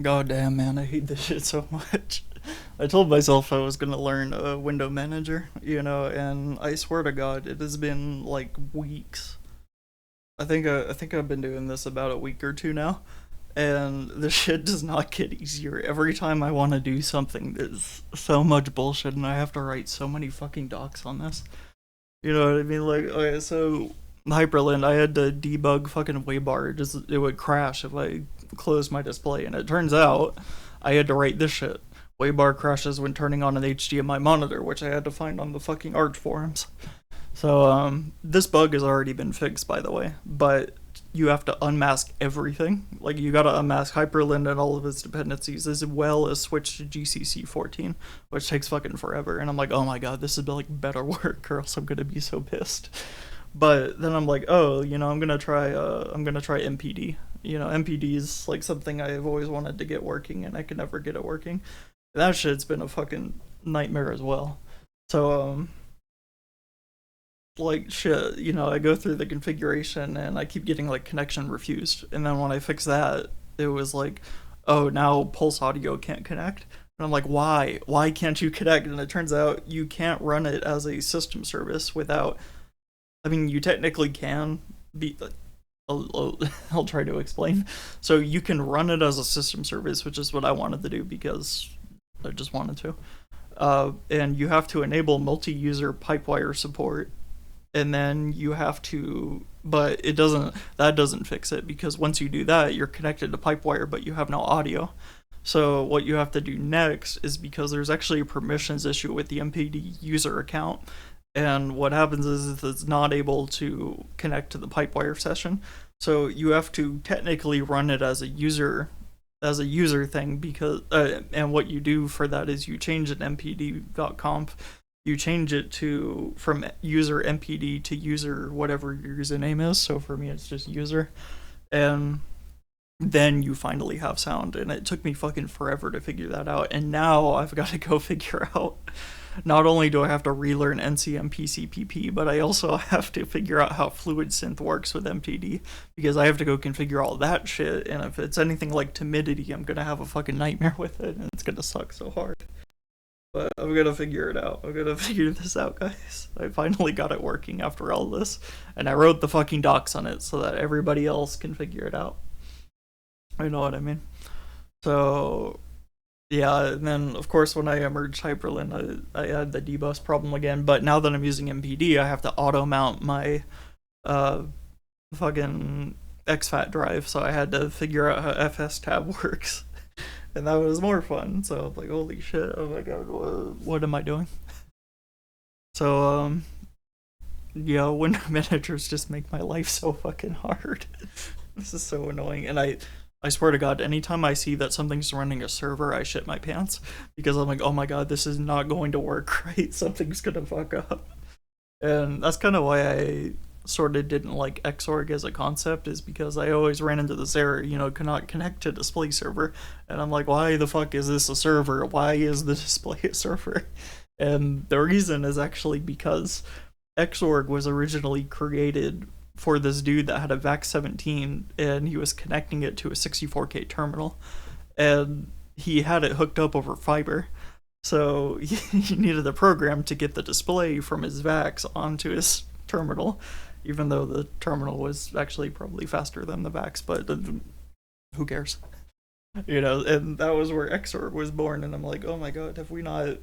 God damn, man, I hate this shit so much. I told myself I was gonna learn a window manager, and I swear to God, it has been like weeks. I think I've been doing this about a week or two now, and the shit does not get easier. Every time I want to do something, there's so much bullshit, and I have to write so many fucking docs on this. You know what I mean? Like, okay, so Hyperland, I had to debug fucking Waybar. It would crash if I closed my display, and it turns out I had to write this shit. Waybar crashes when turning on an HDMI monitor, which I had to find on the fucking Arch forums. So, this bug has already been fixed, by the way, but you have to unmask everything. Like, you gotta unmask Hyperland and all of its dependencies, as well as switch to GCC 14, which takes fucking forever. And I'm like, oh my god, this is like better work, or else I'm gonna be so pissed. But then I'm like, oh, I'm gonna try MPD. MPD is like something I've always wanted to get working, and I can never get it working. That shit's been a fucking nightmare as well. So, like shit, I go through the configuration and I keep getting like connection refused. And then when I fix that, it was like, oh, now Pulse Audio can't connect. And I'm like, why? Why can't you connect? And it turns out you can't run it as a system service without. I mean, you technically can be. I'll try to explain. So you can run it as a system service, which is what I wanted to do because I just wanted to. And you have to enable multi-user pipewire support, and then you have to, but that doesn't fix it, because once you do that, you're connected to pipewire but you have no audio. So what you have to do next is, because there's actually a permissions issue with the MPD user account, and what happens is it's not able to connect to the pipewire session. So you have to technically run it as a user thing, because and what you do for that is you change an mpd.conf, you change it to from user mpd to user whatever your username is. So for me, it's just user, and then you finally have sound. And it took me fucking forever to figure that out. And now I've got to go figure out. Not only do I have to relearn NCM PCPP, but I also have to figure out how Fluid Synth works with MPD, because I have to go configure all that shit. And if it's anything like timidity, I'm gonna have a fucking nightmare with it, and it's gonna suck so hard. But I'm gonna figure it out. I'm gonna figure this out, guys. I finally got it working after all this, and I wrote the fucking docs on it so that everybody else can figure it out. I know what I mean. So yeah, and then of course when I merged Hyperland, I had the debus problem again. But now that I'm using MPD, I have to auto mount my uh fucking exFAT drive, so I had to figure out how FS-Tab works, and that was more fun. So I'm like, holy shit! Oh my god, what am I doing? So yeah, window managers just make my life so fucking hard. This is so annoying, and I swear to God, anytime I see that something's running a server, I shit my pants, because I'm like, oh my god, this is not going to work right. Something's gonna fuck up. And that's kind of why I sort of didn't like Xorg as a concept, is because I always ran into this error, cannot connect to display server. And I'm like, why the fuck is this a server? Why is the display a server? And the reason is actually because Xorg was originally created for this dude that had a VAX 17, and he was connecting it to a 64K terminal, and he had it hooked up over fiber. So he needed a program to get the display from his VAX onto his terminal, even though the terminal was actually probably faster than the VAX, but who cares? And that was where Xorg was born. And I'm like, oh my god, have we not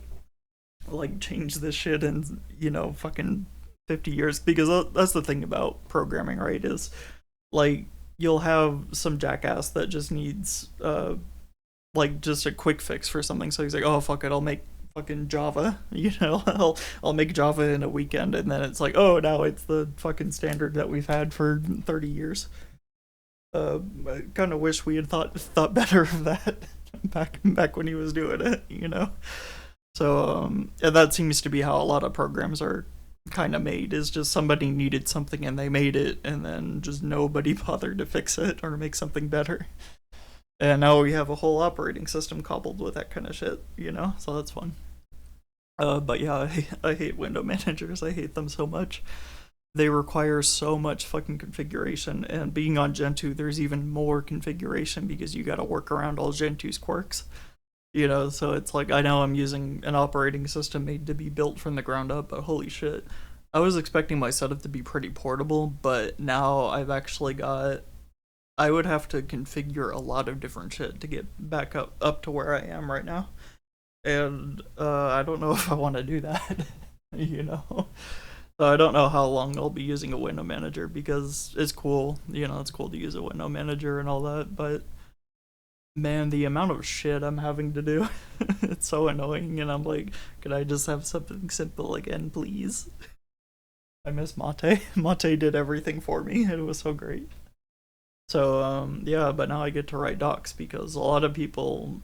like changed this shit in, fucking 50 years? Because that's the thing about programming, right? Is like, you'll have some jackass that just needs like just a quick fix for something. So he's like, oh fuck it, I'll make fucking Java. I'll make Java in a weekend, and then it's like, oh, now it's the fucking standard that we've had for 30 years. I kind of wish we had thought better of that back when he was doing it. So and that seems to be how a lot of programs are kind of made, is just somebody needed something and they made it, and then just nobody bothered to fix it or make something better. And now we have a whole operating system cobbled with that kind of shit. So that's fun. But yeah, I hate window managers. I hate them so much. they require so much fucking configuration, and being on Gentoo, there's even more configuration because you gotta work around all Gentoo's quirks. So it's like I know I'm using an operating system made to be built from the ground up, but holy shit. I was expecting my setup to be pretty portable, but now I've actually got I would have to configure a lot of different shit to get back up to where I am right now. And I don't know if I want to do that, you know. So I don't know how long I'll be using a window manager because it's cool, it's cool to use a window manager and all that, but man, the amount of shit I'm having to do, it's so annoying, and I'm like, could I just have something simple again, please? I miss Mate. Mate did everything for me. It was so great. So, yeah, but now I get to write docs because a lot of people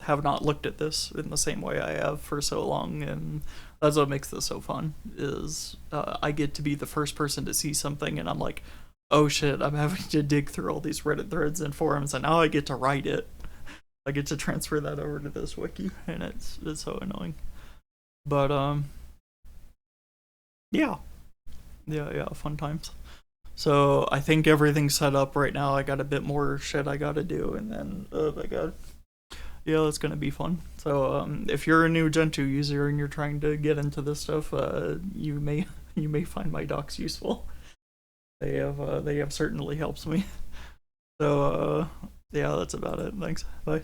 have not looked at this in the same way I have for so long, and that's what makes this so fun. Is I get to be the first person to see something, and I'm like, oh shit, I'm having to dig through all these Reddit threads and forums, and now I get to write it. I get to transfer that over to this wiki, and it's so annoying. But yeah, fun times. So I think everything's set up right now. I got a bit more shit I gotta do, and then oh my god, yeah, that's gonna be fun. So if you're a new Gentoo user and you're trying to get into this stuff, you may you may find my docs useful. They have certainly helped me. So yeah, that's about it. Thanks. Bye.